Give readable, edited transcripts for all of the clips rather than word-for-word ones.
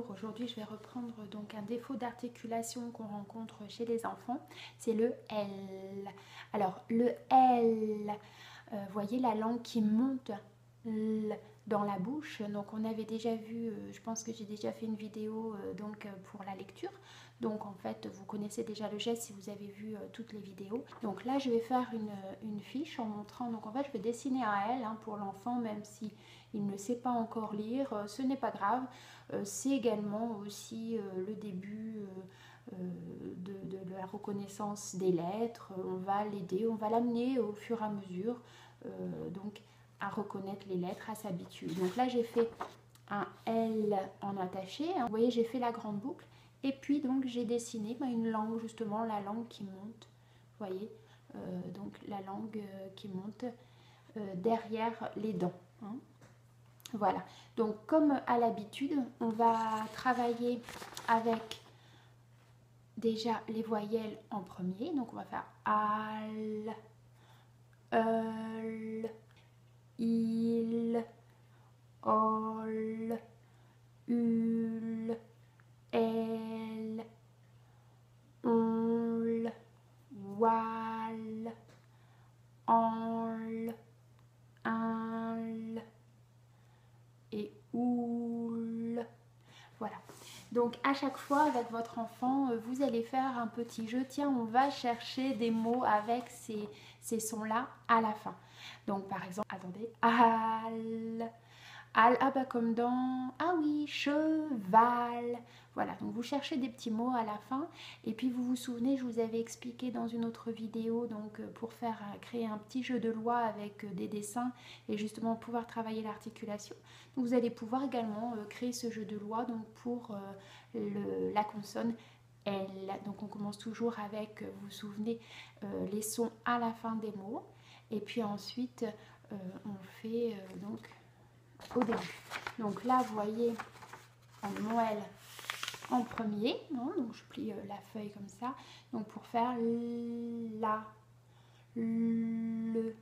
bonjour, aujourd'hui je vais reprendre donc un défaut d'articulation qu'on rencontre chez les enfants, c'est le L. Alors le L, voyez la langue qui monte dans la bouche, donc on avait déjà vu, je pense que j'ai déjà fait une vidéo pour la lecture, donc en fait vous connaissez déjà le geste si vous avez vu toutes les vidéos. Donc là je vais faire une fiche en montrant, donc en fait je vais dessiner un L pour l'enfant, même si il ne sait pas encore lire, ce n'est pas grave. C'est également aussi le début de la reconnaissance des lettres. On va l'aider, on va l'amener au fur et à mesure donc à reconnaître les lettres, à s'habituer. Donc là j'ai fait un L en attaché, vous voyez j'ai fait la grande boucle et puis donc j'ai dessiné une langue, justement la langue qui monte, vous voyez, donc la langue qui monte derrière les dents. Voilà, donc comme à l'habitude, on va travailler avec déjà les voyelles en premier. Donc on va faire al, eul, il, ol, ul, el, onl, wal, anl, inl et oul. Voilà. Donc à chaque fois avec votre enfant, vous allez faire un petit jeu. Tiens, on va chercher des mots avec ces sons-là à la fin. Donc par exemple, attendez, al, ah bah comme dans, ah oui, cheval. Voilà, donc vous cherchez des petits mots à la fin. Et puis vous vous souvenez, je vous avais expliqué dans une autre vidéo, donc pour créer un petit jeu de loi avec des dessins et justement pouvoir travailler l'articulation. Donc vous allez pouvoir également créer ce jeu de loi donc pour la consonne L. Donc on commence toujours avec, vous vous souvenez, les sons à la fin des mots. Et puis ensuite, on fait donc au début. Donc là, vous voyez, mon L en premier, donc je plie la feuille comme ça. Donc pour faire la, le,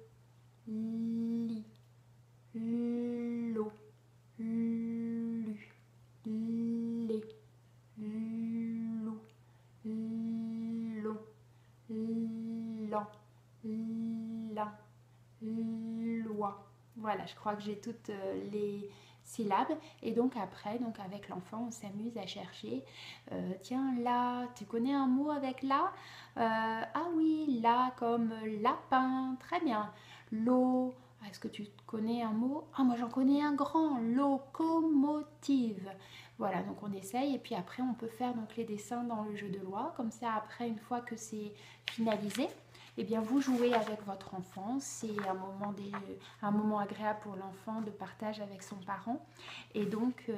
li, lo, lu, les, lou, lo, lan, la, loi. Voilà, je crois que j'ai toutes les syllabes. Et donc après, donc avec l'enfant, on s'amuse à chercher. Tiens, là, tu connais un mot avec là? Ah oui, là comme lapin. Très bien. L'eau. Est-ce que tu connais un mot? Ah, moi j'en connais un grand. Locomotive. Voilà, donc on essaye. Et puis après, on peut faire donc les dessins dans le jeu de loi. Comme ça, après, une fois que c'est finalisé, eh bien, vous jouez avec votre enfant. C'est un moment agréable pour l'enfant de partage avec son parent. Et donc,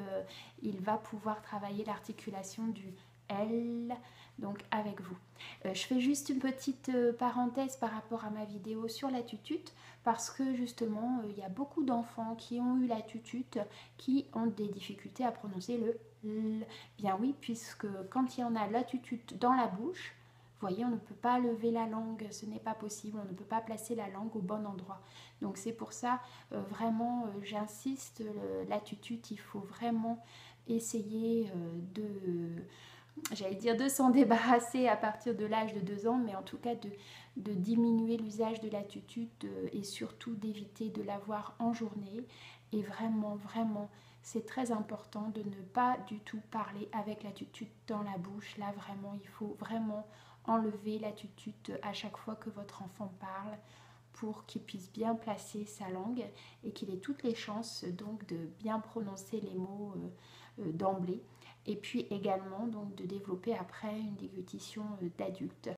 il va pouvoir travailler l'articulation du L donc avec vous. Je fais juste une petite parenthèse par rapport à ma vidéo sur la tutute parce que justement, il y a beaucoup d'enfants qui ont eu la tutute qui ont des difficultés à prononcer le L. Bien oui, puisque quand il y en a la tutute dans la bouche, vous voyez, on ne peut pas lever la langue, ce n'est pas possible, on ne peut pas placer la langue au bon endroit. Donc c'est pour ça, vraiment, j'insiste, la tutute, il faut vraiment essayer de s'en débarrasser à partir de l'âge de 2 ans, mais en tout cas de diminuer l'usage de la tutute et surtout d'éviter de l'avoir en journée. Et vraiment, vraiment, c'est très important de ne pas du tout parler avec la tutute dans la bouche. Là, vraiment, il faut vraiment enlever la tutute à chaque fois que votre enfant parle pour qu'il puisse bien placer sa langue et qu'il ait toutes les chances donc de bien prononcer les mots d'emblée et puis également donc de développer après une déglutition d'adulte.